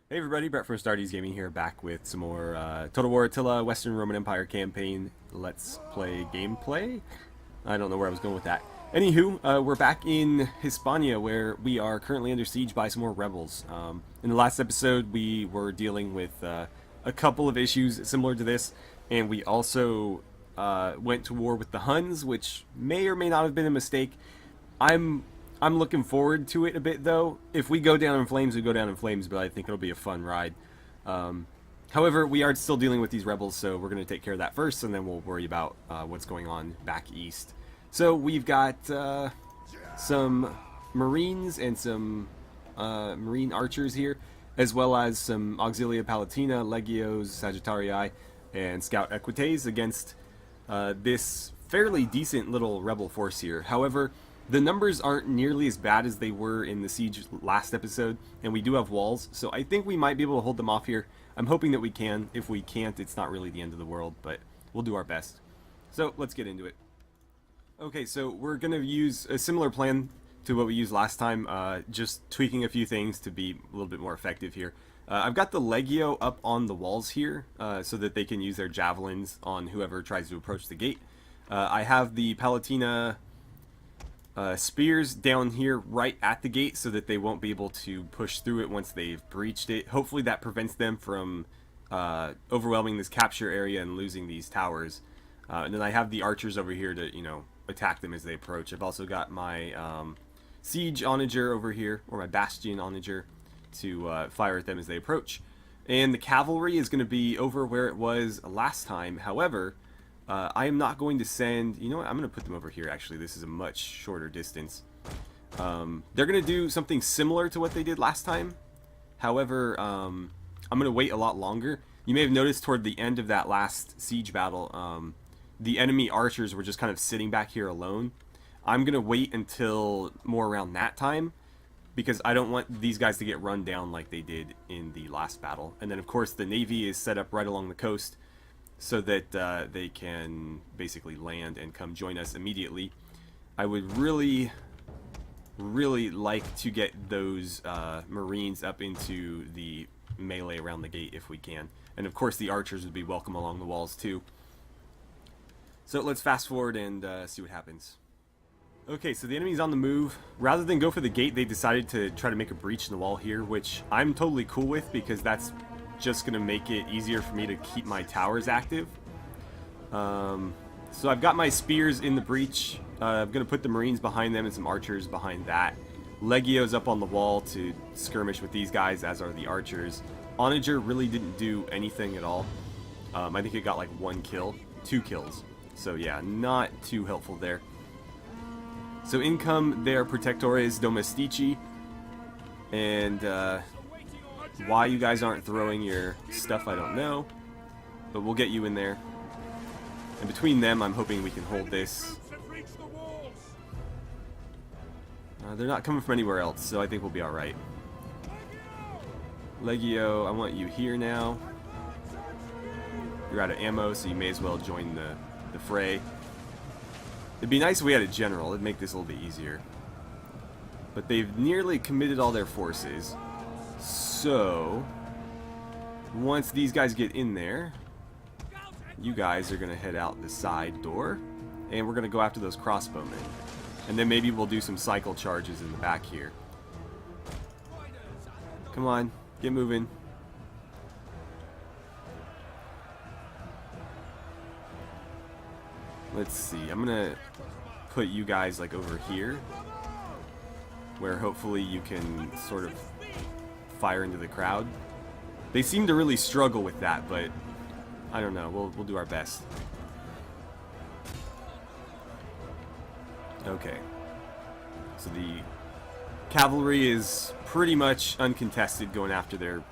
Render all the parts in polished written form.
Hey everybody, Brett from AstartesGaming here, back with some more Total War Attila Western Roman Empire campaign Let's Play gameplay. I don't know where I was going with that. Anywho, we're back in Hispania, where we are currently under siege by some more rebels. In the last episode, we were dealing with a couple of issues similar to this, and we also went to war with the Huns, which may or may not have been a mistake. I'm I'm looking forward to it a bit, though. If we go down in flames, we go down in flames, but I think it'll be a fun ride. Um, However, we are still dealing with these rebels, so we're going to take care of that first, and then we'll worry about what's going on back east. So we've got some Marines and some Marine archers here, as well as some Auxilia Palatina, Legios, Sagittarii, and Scout Equites against this fairly decent little rebel force here. However, the numbers aren't nearly as bad as they were in the siege last episode, and we do have walls, so I think we might be able to hold them off here. I'm hoping that we can. If we can't, it's not really the end of the world, but we'll do our best. So let's get into it. Okay, so we're going to use a similar plan to what we used last time, just tweaking a few things to be a little bit more effective here. I've got the Legio up on the walls here, so that they can use their javelins on whoever tries to approach the gate. I have the Palatina spears down here right at the gate so that they won't be able to push through it once they've breached it. Hopefully that prevents them from overwhelming this capture area and losing these towers. And then I have the archers over here to, attack them as they approach. I've also got my siege onager over here, or my bastion onager, to fire at them as they approach. And the cavalry is going to be over where it was last time. However, I am not going to send... You know what? I'm going to put them over here, actually. This is a much shorter distance. They're going to do something similar to what they did last time. However, I'm going to wait a lot longer. You may have noticed toward the end of that last siege battle, the enemy archers were just kind of sitting back here alone. I'm going to wait until more around that time, because I don't want these guys to get run down like they did in the last battle. And then, of course, the navy is set up right along the coast, so that they can basically land and come join us immediately. I would really like to get those Marines up into the melee around the gate if we can. And of course the archers would be welcome along the walls too. So let's fast forward and see what happens. Okay, so the enemy's on the move. Rather than go for the gate, they decided to try to make a breach in the wall here, which I'm totally cool with, because that's just going to make it easier for me to keep my towers active. So I've got my spears in the breach. I'm going to put the Marines behind them and some archers behind that. Legio's up on the wall to skirmish with these guys, as are the archers. Onager really didn't do anything at all. I think it got like 2 kills. So yeah, not too helpful there. So in come their Protectores Domestici, and why you guys aren't throwing your stuff, I don't know, but we'll get you in there. And between them, I'm hoping we can hold this. They're not coming from anywhere else, so I think we'll be alright. Legio, I want you here now. You're out of ammo, so you may as well join the fray. It'd be nice if we had a general. It'd make this a little bit easier. But they've nearly committed all their forces. So, once these guys get in there, you guys are going to head out the side door, and we're going to go after those crossbowmen. And then maybe we'll do some cycle charges in the back here. Come on, get moving. Let's see, I'm going to put you guys like over here, where hopefully you can sort of fire into the crowd. They seem to really struggle with that, but I don't know. We'll do our best. Okay. So the cavalry is pretty much uncontested going after their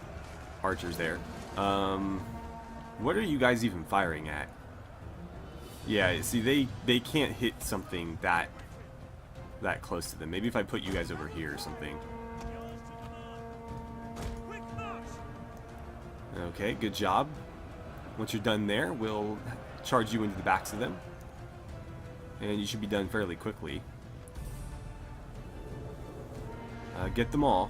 archers there. What are you guys even firing at? Yeah, see, they can't hit something that close to them. Maybe if I put you guys over here or something. Okay, good job. Once you're done there, we'll charge you into the backs of them. And you should be done fairly quickly. Get them all.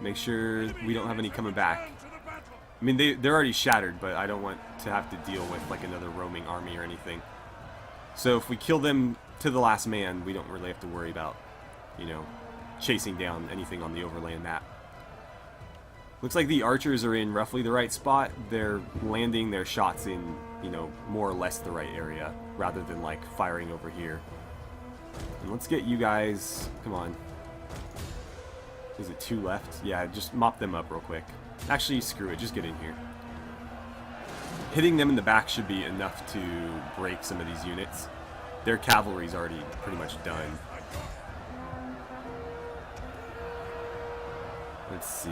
Make sure we don't have any coming back. I mean, they're already shattered, but I don't want to have to deal with like another roaming army or anything. So if we kill them to the last man, we don't really have to worry about, you know, chasing down anything on the overland map. Looks like the archers are in roughly the right spot. They're landing their shots in, you know, more or less the right area, rather than like firing over here. And let's get you guys, come on. Is it 2 left? Yeah, just mop them up real quick. Actually, screw it, just get in here. Hitting them in the back should be enough to break some of these units. Their cavalry's already pretty much done. Let's see.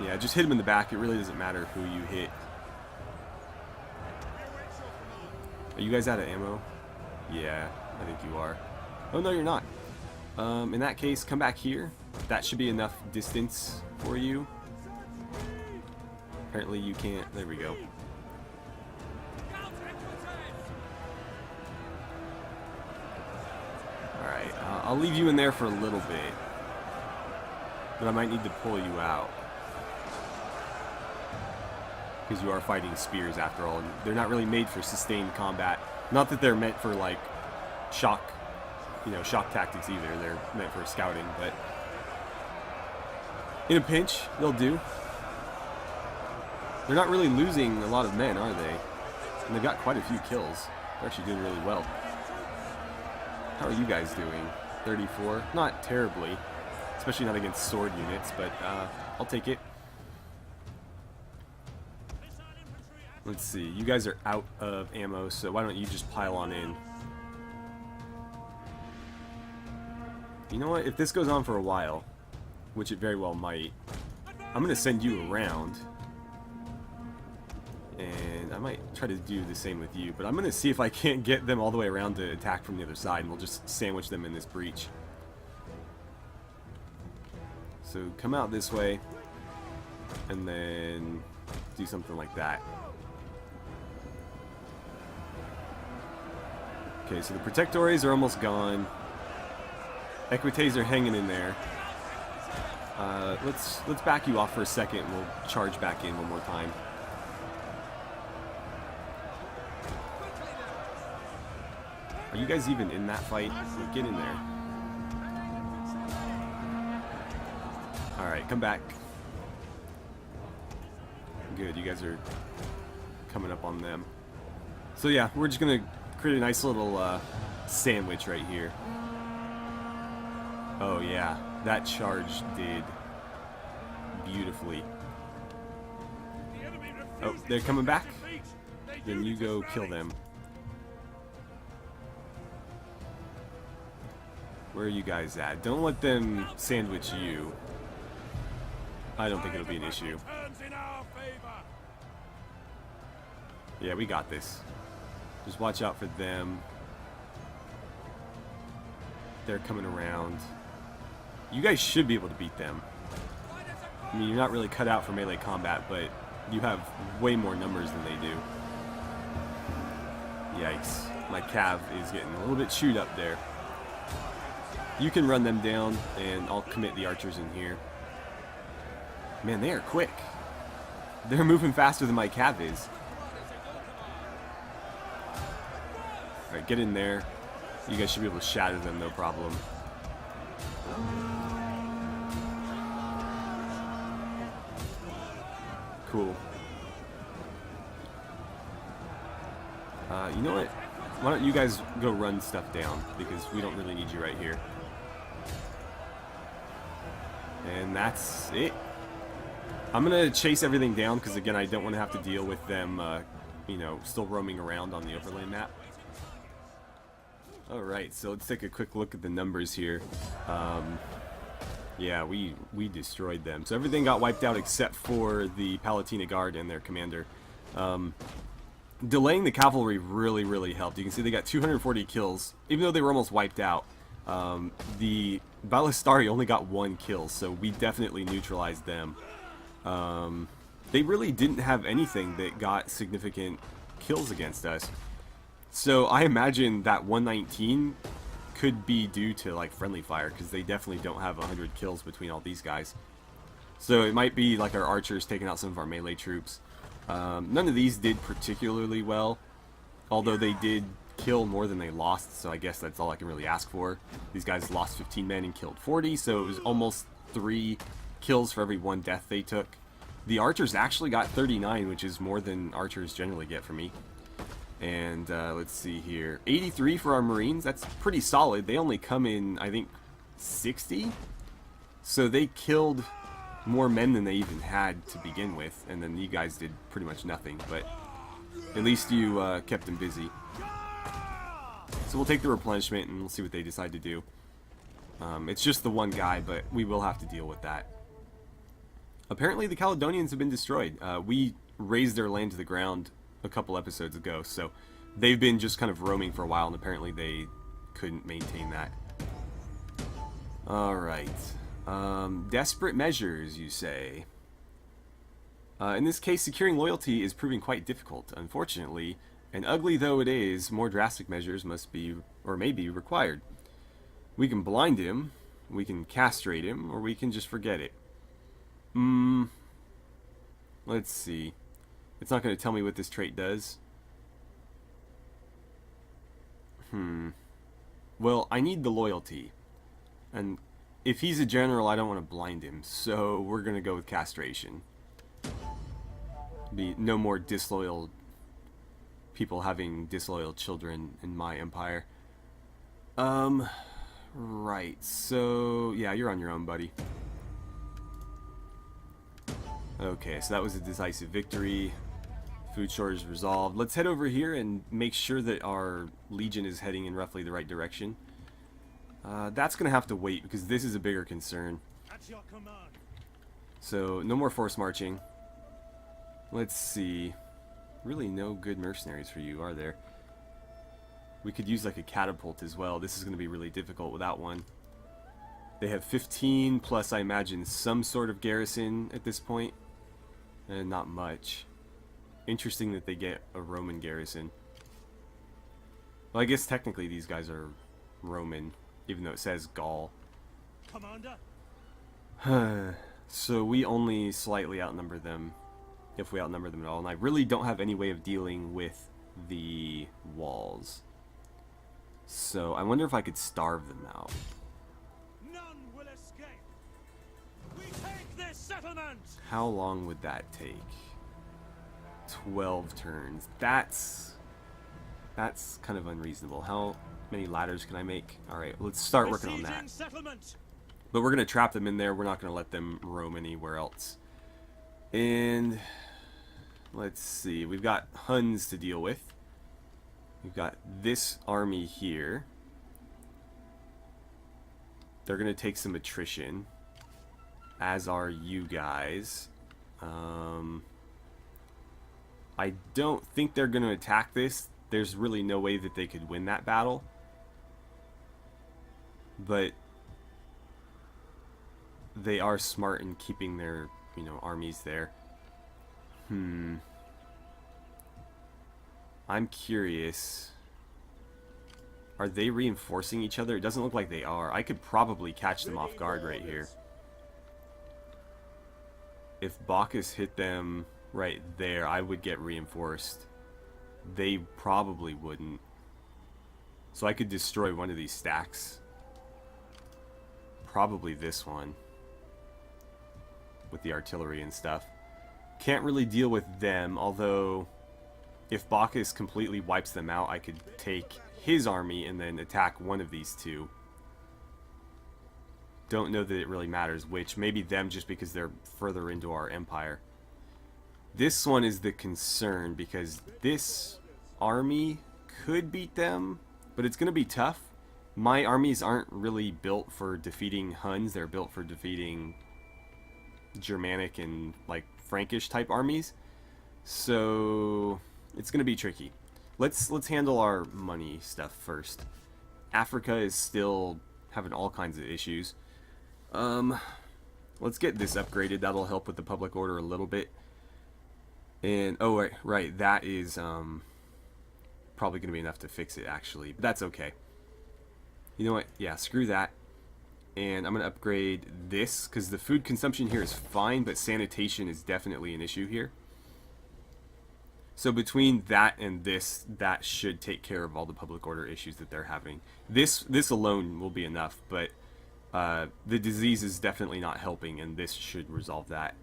Yeah, just hit them in the back. It really doesn't matter who you hit. Are you guys out of ammo? Yeah, I think you are. Oh, no, you're not. In that case, come back here. That should be enough distance for you. Apparently you can't. There we go. Alright, I'll leave you in there for a little bit. But I might need to pull you out. Because you are fighting spears after all. And they're not really made for sustained combat. Not that they're meant for like shock, you know, shock tactics either. They're meant for scouting, but in a pinch, they'll do. They're not really losing a lot of men, are they? And they've got quite a few kills. They're actually doing really well. How are you guys doing? 34? Not terribly. Especially not against sword units, but I'll take it. Let's see. You guys are out of ammo, so why don't you just pile on in? You know what? If this goes on for a while, which it very well might, I'm going to send you around. And I might try to do the same with you, but I'm going to see if I can't get them all the way around to attack from the other side, and we'll just sandwich them in this breach. So come out this way, and then do something like that. Okay, so the Protectores are almost gone. Equites are hanging in there. Let's back you off for a second, and we'll charge back in one more time. Are you guys even in that fight? Well, get in there. Alright, come back. Good, you guys are coming up on them. So yeah, we're just going to create a nice little sandwich right here. Oh yeah, that charge did beautifully. Oh, they're coming back? Then you go kill them. Where are you guys at? Don't let them sandwich you. I don't think it'll be an issue. Yeah, we got this. Just watch out for them. They're coming around. You guys should be able to beat them. I mean, you're not really cut out for melee combat, but you have way more numbers than they do. Yikes. My cav is getting a little bit chewed up there. You can run them down, and I'll commit the archers in here. Man, they are quick. They're moving faster than my cav is. Alright, get in there. You guys should be able to shatter them, no problem. Cool. You know what? Why don't you guys go run stuff down, because we don't really need you right here. And that's it. I'm going to chase everything down, because again, I don't want to have to deal with them, you know, still roaming around on the overlay map. Alright, so let's take a quick look at the numbers here. Yeah, we destroyed them. So everything got wiped out except for the Palatina Guard and their commander. Delaying the cavalry really helped. You can see they got 240 kills, even though they were almost wiped out. The Ballistari only got 1 kill, so we definitely neutralized them. They really didn't have anything that got significant kills against us. So I imagine that 119 could be due to like friendly fire, because they definitely don't have 100 kills between all these guys. So it might be like our archers taking out some of our melee troops. None of these did particularly well, although they did kill more than they lost, so I guess that's all I can really ask for. These guys lost 15 men and killed 40, so it was almost 3 kills for every 1 death they took. The archers actually got 39, which is more than archers generally get for me. And let's see here, 83 for our marines. That's pretty solid. They only come in, I think, 60, so they killed more men than they even had to begin with, and then you guys did pretty much nothing, but at least you kept them busy. So we'll take the replenishment and we'll see what they decide to do. It's just the one guy, but we will have to deal with that. Apparently the Caledonians have been destroyed. We razed their land to the ground a couple episodes ago, so they've been just kind of roaming for a while, and apparently they couldn't maintain that. Alright. Desperate measures, you say. In this case, securing loyalty is proving quite difficult, unfortunately, and ugly though it is, more drastic measures must be, or may be, required. We can blind him, we can castrate him, or we can just forget it. Let's see. It's not going to tell me what this trait does. Well, I need the loyalty. And if he's a general, I don't want to blind him, so we're going to go with castration. Be no more disloyal people having disloyal children in my empire. Right, so yeah, you're on your own, buddy. Okay, so that was a decisive victory. Food shortage resolved. Let's head over here and make sure that our legion is heading in roughly the right direction. That's going to have to wait because this is a bigger concern. So, no more force marching. Let's see. Really no good mercenaries for you, are there? We could use like a catapult as well. This is going to be really difficult without one. They have 15 plus, I imagine, some sort of garrison at this point. And not much. Interesting that they get a Roman garrison. Well, I guess technically these guys are Roman, even though it says Gaul. Commander. So we only slightly outnumber them, if we outnumber them at all, and I really don't have any way of dealing with the walls. So I wonder if I could starve them out. None will escape. We take this settlement. How long would that take? 12 turns. That's kind of unreasonable. How many ladders can I make? Alright, let's start working on that. But we're going to trap them in there. We're not going to let them roam anywhere else. And let's see. We've got Huns to deal with. We've got this army here. They're going to take some attrition, as are you guys. I don't think they're going to attack this. There's really no way that they could win that battle. But they are smart in keeping their, armies there. I'm curious. Are they reinforcing each other? It doesn't look like they are. I could probably catch them off guard right here. If Bacchus hit them right there, I would get reinforced. They probably wouldn't. So I could destroy one of these stacks. Probably this one. With the artillery and stuff. Can't really deal with them, although if Bacchus completely wipes them out, I could take his army and then attack one of these two. Don't know that it really matters which. Maybe them just because they're further into our empire. This one is the concern because this army could beat them, but it's going to be tough. My armies aren't really built for defeating Huns. They're built for defeating Germanic and like Frankish type armies. So it's going to be tricky. Let's handle our money stuff first. Africa is still having all kinds of issues. Let's get this upgraded. That'll help with the public order a little bit. And oh right, that is probably going to be enough to fix it actually. But that's okay. You know what? Yeah, screw that. And I'm going to upgrade this, because the food consumption here is fine, but sanitation is definitely an issue here. So between that and this, that should take care of all the public order issues that they're having. This alone will be enough, but the disease is definitely not helping, and this should resolve that.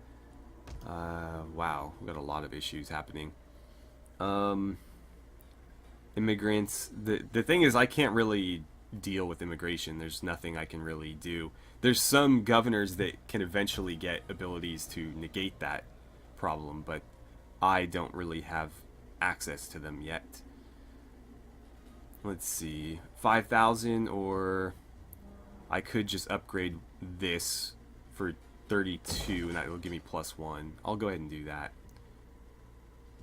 Wow, we've got a lot of issues happening. Immigrants. The thing is, I can't really deal with immigration. There's nothing I can really do. There's some governors that can eventually get abilities to negate that problem, but I don't really have access to them yet. Let's see, 5,000, or I could just upgrade this for 32 and that will give me +1. I'll go ahead and do that.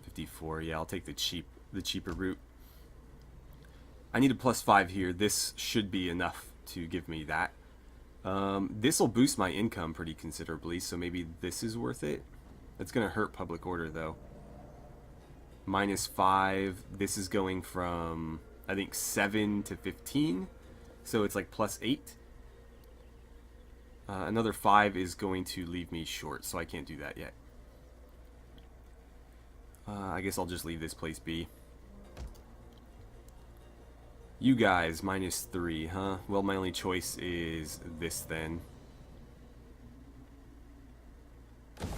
54, yeah, I'll take the cheaper route. I need a +5 here. This should be enough to give me that. This will boost my income pretty considerably, so maybe this is worth it. It's going to hurt public order, though. -5. This is going from, I think, 7 to 15, so it's like +8. Another 5 is going to leave me short, so I can't do that yet. I guess I'll just leave this place be. You guys, -3, huh? Well, my only choice is this then.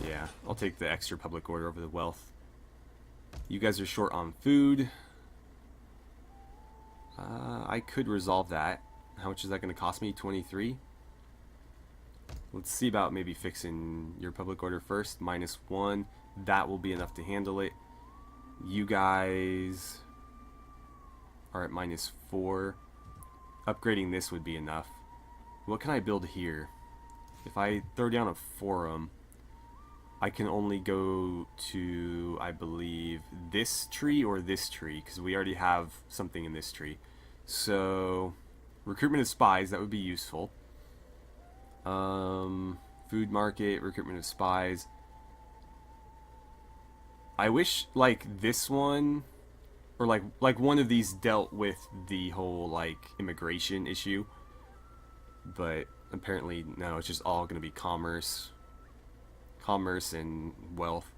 Yeah, I'll take the extra public order over the wealth. You guys are short on food. I could resolve that. How much is that going to cost me? 23? Let's see about maybe fixing your public order first. -1. That will be enough to handle it. You guys are at -4. Upgrading this would be enough. What can I build here? If I throw down a forum, I can only go to, I believe, this tree or this tree, because we already have something in this tree. So, recruitment of spies, that would be useful. Food market, recruitment of spies. I wish, like, this one, or like one of these dealt with the whole, like, immigration issue. But apparently, no, it's just all going to be commerce. Commerce and wealth.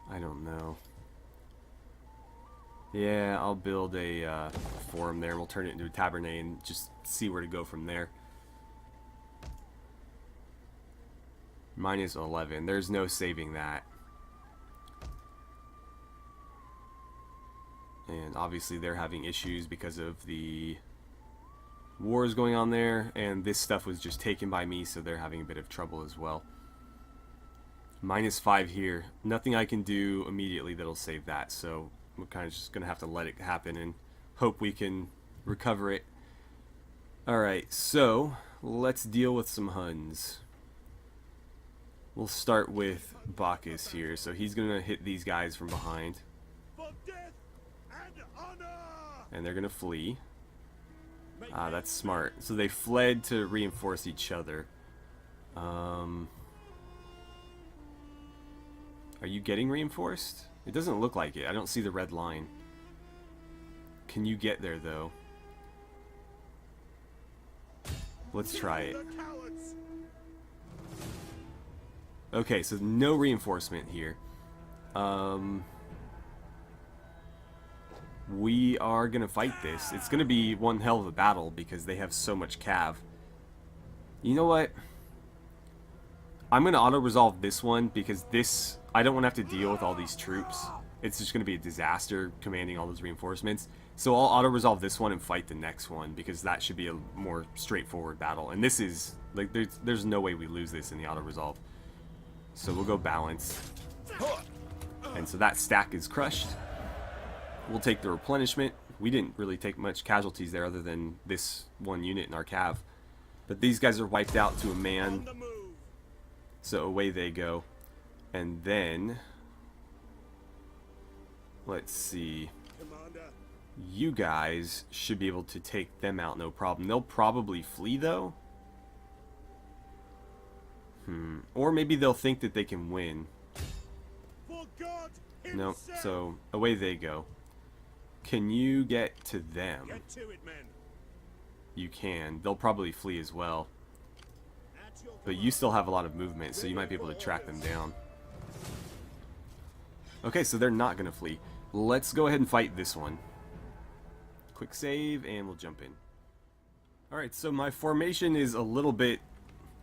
I don't know. Yeah, I'll build a forum there. We'll turn it into a tabernae and just see where to go from there. -11. There's no saving that. And obviously they're having issues because of the wars going on there, and this stuff was just taken by me, so they're having a bit of trouble as well. -5 here. Nothing I can do immediately that'll save that, so we're kind of just going to have to let it happen and hope we can recover it. Alright, so let's deal with some Huns. We'll start with Bacchus here, so he's going to hit these guys from behind. For death and honor! And they're going to flee. Ah, that's smart. So they fled to reinforce each other. Are you getting reinforced? It doesn't look like it. I don't see the red line. Can you get there, though? Let's try it. Okay, so no reinforcement here. We are going to fight this. It's going to be one hell of a battle because they have so much cav. You know what? I'm going to auto-resolve this one because this... I don't want to have to deal with all these troops. It's just going to be a disaster commanding all those reinforcements. So I'll auto-resolve this one and fight the next one because that should be a more straightforward battle. And this is... like, there's no way we lose this in the auto-resolve. So we'll go balance. And so that stack is crushed. We'll take the replenishment. We didn't really take much casualties there other than this one unit in our cav. But these guys are wiped out to a man. So away they go. And then... let's see. You guys should be able to take them out no problem. They'll probably flee though. Or maybe they'll think that they can win. No, so away they go. Can you get to them? Get to it, men. You can. They'll probably flee as well. At your But you still have a lot of movement, so you might be able to track them down. Okay, so they're not going to flee. Let's go ahead and fight this one. Quick save, and we'll jump in. Alright, so my formation is a little bit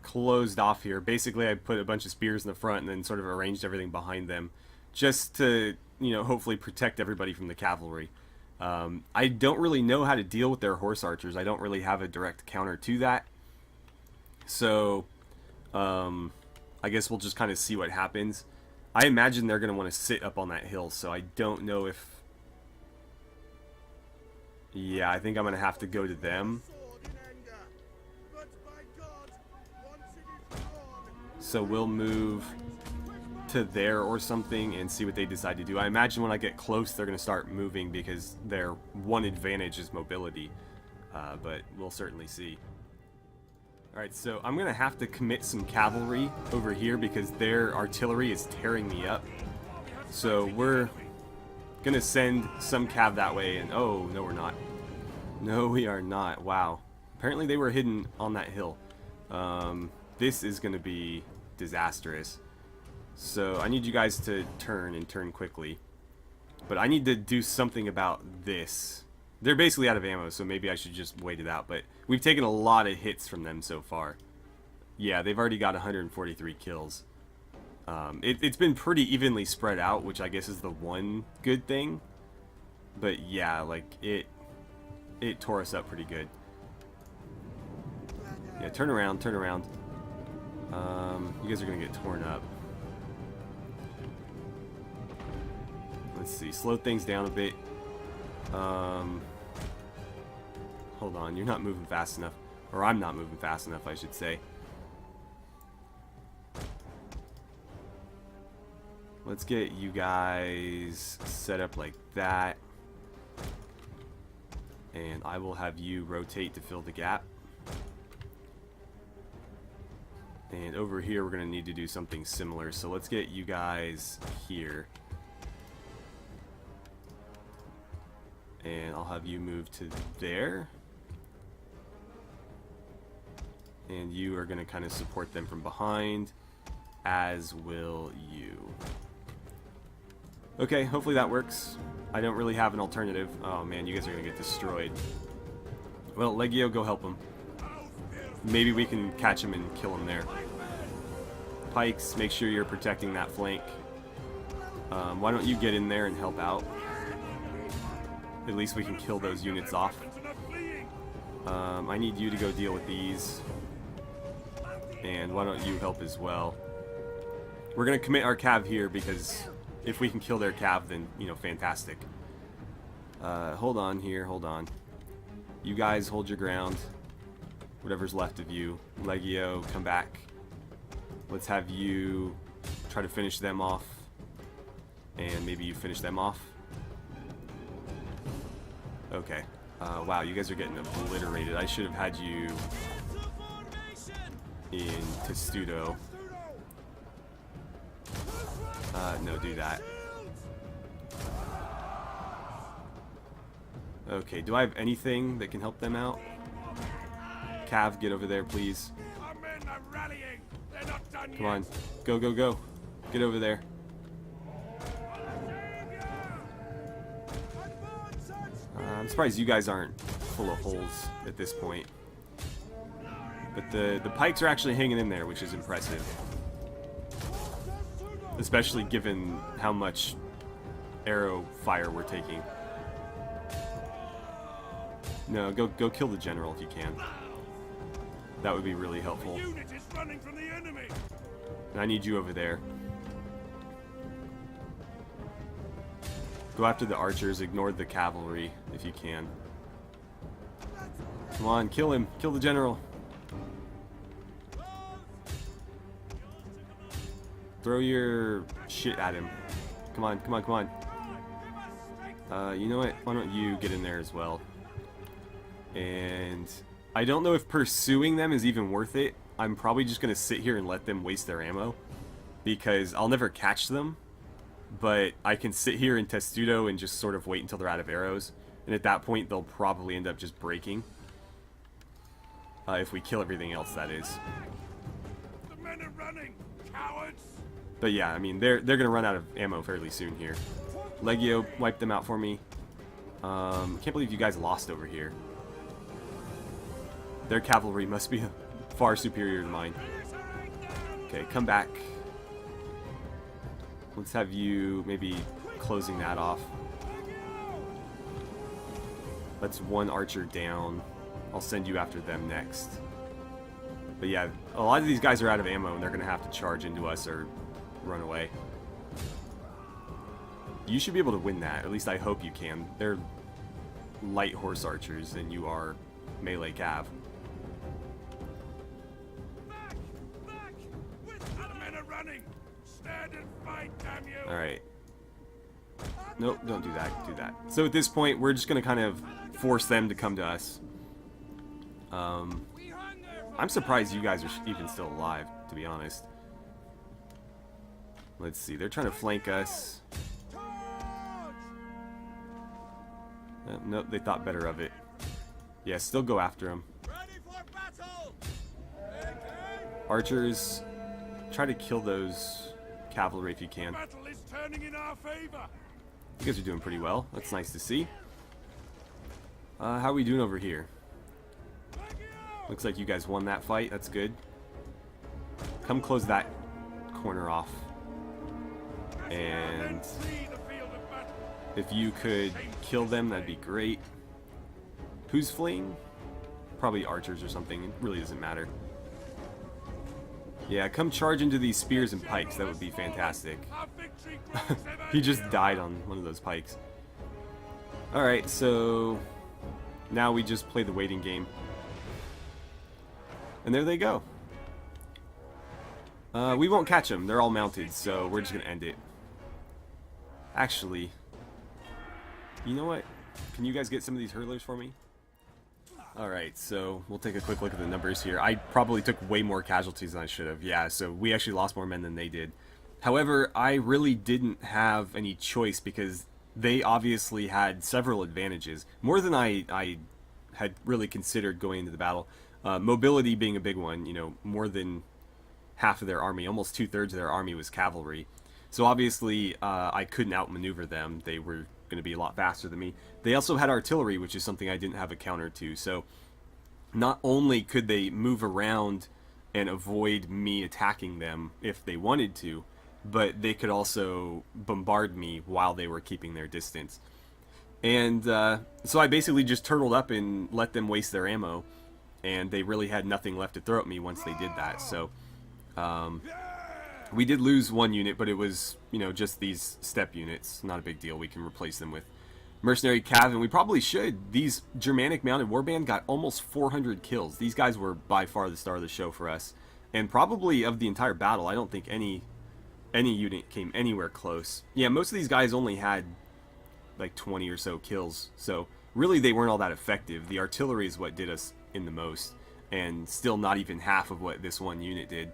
closed off here. Basically, I put a bunch of spears in the front and then sort of arranged everything behind them. Just to, you know, hopefully protect everybody from the cavalry. I don't really know how to deal with their horse archers. I don't really have a direct counter to that. So, I guess we'll just kind of see what happens. I imagine they're going to want to sit up on that hill, so I don't know if... Yeah, I think I'm going to have to go to them. sword in anger. But by God, once it is gone, So we'll move to there or something and see what they decide to do. I imagine when I get close, they're going to start moving because their one advantage is mobility. But we'll certainly see. Alright, so I'm going to have to commit some cavalry over here because their artillery is tearing me up. So we're going to send some cav that way, and oh, no we're not. No, we are not. Wow. Apparently they were hidden on that hill. This is going to be disastrous. So I need you guys to turn and turn quickly. But I need to do something about this. They're basically out of ammo, so maybe I should just wait it out. But we've taken a lot of hits from them so far. Yeah, they've already got 143 kills. It's been pretty evenly spread out, which I guess is the one good thing. But yeah, like, it tore us up pretty good. Yeah, turn around, turn around. You guys are going to get torn up. Let's see, slow things down a bit. Hold on, you're not moving fast enough. Or I'm not moving fast enough, I should say. Let's get you guys set up like that. And I will have you rotate to fill the gap. And over here we're going to need to do something similar. So let's get you guys here. And I'll have you move to there. And you are going to kind of support them from behind, as will you. Okay, hopefully that works. I don't really have an alternative. Oh man, you guys are going to get destroyed. Well, Legio, go help him. Maybe we can catch him and kill him there. Pikes, make sure you're protecting that flank. Why don't you get in there and help out? At least we can kill those units off. I need you to go deal with these. And why don't you help as well? We're going to commit our cav here because if we can kill their cav, then, you know, fantastic. Hold on here, hold on. You guys hold your ground. Whatever's left of you. Legio, come back. Let's have you try to finish them off. And maybe you finish them off. Okay. Wow, you guys are getting obliterated. I should have had you in Testudo. No, do that. Okay, do I have anything that can help them out? Cav, get over there, please. our men are rallying. They're not done Come on. Go, go, go. Get over there. I'm surprised you guys aren't full of holes at this point. But the pikes are actually hanging in there, which is impressive. Especially given how much arrow fire we're taking. No, go kill the general if you can. That would be really helpful. Unit is running from the enemy. And I need you over there. Go after the archers, ignore the cavalry if you can. Come on, kill him. Kill the general. Throw your shit at him. Come on, come on, come on. You know what? Why don't you get in there as well? And I don't know if pursuing them is even worth it. I'm probably just going to sit here and let them waste their ammo. Because I'll never catch them. but I can sit here in Testudo and just sort of wait until they're out of arrows, and at that point they'll probably end up just breaking. If we kill everything else, that is. The men are running, cowards! But yeah, I mean, they're gonna run out of ammo fairly soon here. Legio wiped them out for me. Can't believe you guys lost over here. Their cavalry must be far superior to mine. Okay, come back. Let's have you maybe closing that off. That's one archer down. I'll send you after them next. But yeah, a lot of these guys are out of ammo and they're gonna have to charge into us or run away. You should be able to win that. At least I hope you can. They're light horse archers and you are melee cav. Back! Back! The men are running! Stand and fight, damn you! Alright. Nope, don't do that. Do that. So at this point, we're just gonna kind of force them to come to us. I'm surprised you guys are even still alive, to be honest. Let's see, they're trying to flank us. Nope, they thought better of it. Yeah, still go after them. Ready for battle! Archers, try to kill those cavalry if you can. Battle is turning in our favor. You guys are doing pretty well. That's nice to see. How are we doing over here? Looks like you guys won that fight. That's good. Come close that corner off. And if you could kill them, that'd be great. Who's fleeing? Probably archers or something. It really doesn't matter. Yeah, come charge into these spears and pikes. That would be fantastic. He just died on one of those pikes. Alright, so now we just play the waiting game. And there they go. We won't catch them. They're all mounted, so we're just going to end it. Actually, you know what? Can you guys get some of these hurlers for me? Alright, so we'll take a quick look at the numbers here. I probably took way more casualties than I should have. Yeah, so we actually lost more men than they did. However, I really didn't have any choice because they obviously had several advantages. More than I had really considered going into the battle. Mobility being a big one, you know, more than half of their army, almost 2/3 of their army was cavalry. So obviously I couldn't outmaneuver them. They were going to be a lot faster than me. They also had artillery, which is something I didn't have a counter to. So not only could they move around and avoid me attacking them if they wanted to, but they could also bombard me while they were keeping their distance. And so I basically just turtled up and let them waste their ammo. And they really had nothing left to throw at me once they did that. So we did lose one unit, but it was, you know, just these step units. Not a big deal. We can replace them with mercenary cav, and we probably should. These Germanic mounted warband got almost 400 kills. These guys were by far the star of the show for us. And probably of the entire battle, I don't think any unit came anywhere close. Yeah, most of these guys only had like 20 or so kills. So really they weren't all that effective. The artillery is what did us in the most, and still not even half of what this one unit did.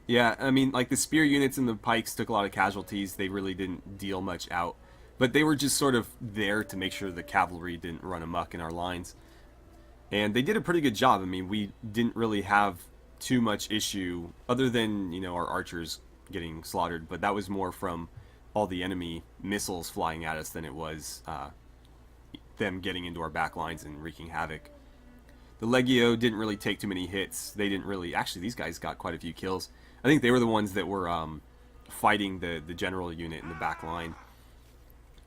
Yeah, I mean, like the spear units and the pikes took a lot of casualties. They really didn't deal much out, but they were just sort of there to make sure the cavalry didn't run amok in our lines, and they did a pretty good job. I mean, we didn't really have too much issue other than, you know, our archers getting slaughtered, but that was more from all the enemy missiles flying at us than it was them getting into our back lines and wreaking havoc. The Legio didn't really take too many hits. They didn't really... Actually, these guys got quite a few kills. I think they were the ones that were fighting the general unit in the back line.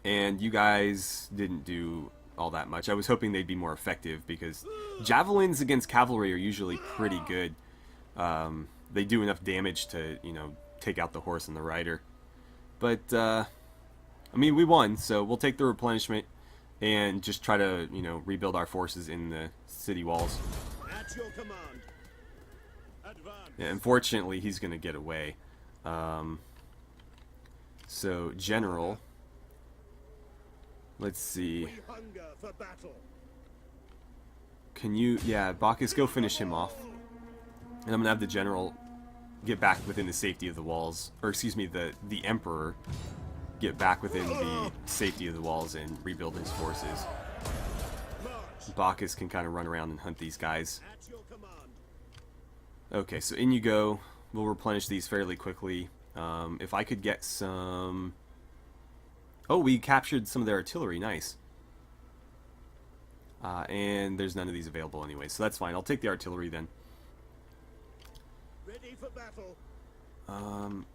And you guys didn't do all that much. I was hoping they'd be more effective because javelins against cavalry are usually pretty good. They do enough damage to, you know, take out the horse and the rider. But, I mean, we won, so we'll take the replenishment and just try to, you know, rebuild our forces in the city walls. At your command. Advance. Yeah, unfortunately, he's going to get away. So, General. Let's see. We hunger for battle. Can you... Yeah, Bacchus, go finish him off. And I'm going to have the General get back within the safety of the walls, or excuse me, the Emperor get back within the safety of the walls and rebuild his forces. Bacchus can kind of run around and hunt these guys. Okay, so in you go. We'll replenish these fairly quickly. If I could get some... Oh, we captured some of their artillery. Nice. And there's none of these available anyway, so that's fine. I'll take the artillery then. Ready for battle.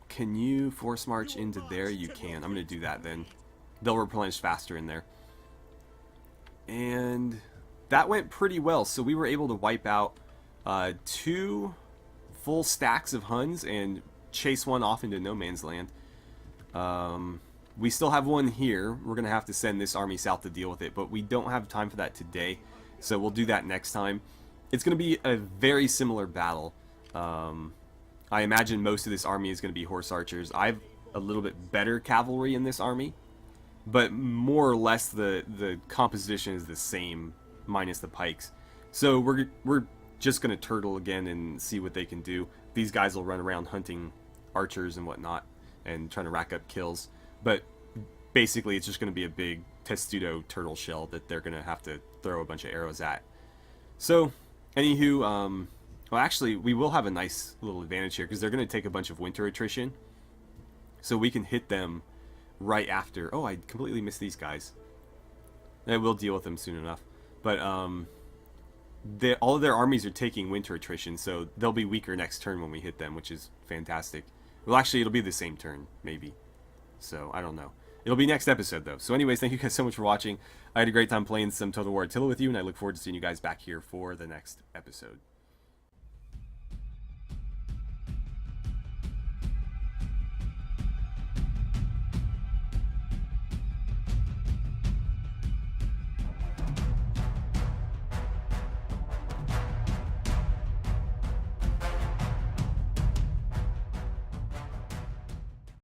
Can you force march into there? You can. I'm going to do that then. They'll replenish faster in there. And that went pretty well. So we were able to wipe out 2 full stacks of Huns and chase one off into no man's land. We still have one here. We're going to have to send this army south to deal with it, but we don't have time for that today. So we'll do that next time. It's going to be a very similar battle. I imagine most of this army is going to be horse archers. I have a little bit better cavalry in this army, but more or less the composition is the same, minus the pikes. So we're just going to turtle again and see what they can do. These guys will run around hunting archers and whatnot and trying to rack up kills. But basically it's just going to be a big testudo turtle shell that they're going to have to throw a bunch of arrows at. So, anywho, well, actually, we will have a nice little advantage here because they're going to take a bunch of winter attrition. So we can hit them right after. Oh, I completely missed these guys. And we'll deal with them soon enough. But all of their armies are taking winter attrition, so they'll be weaker next turn when we hit them, which is fantastic. Well, actually, it'll be the same turn, maybe. So, I don't know. It'll be next episode, though. So anyways, thank you guys so much for watching. I had a great time playing some Total War Attila with you, and I look forward to seeing you guys back here for the next episode.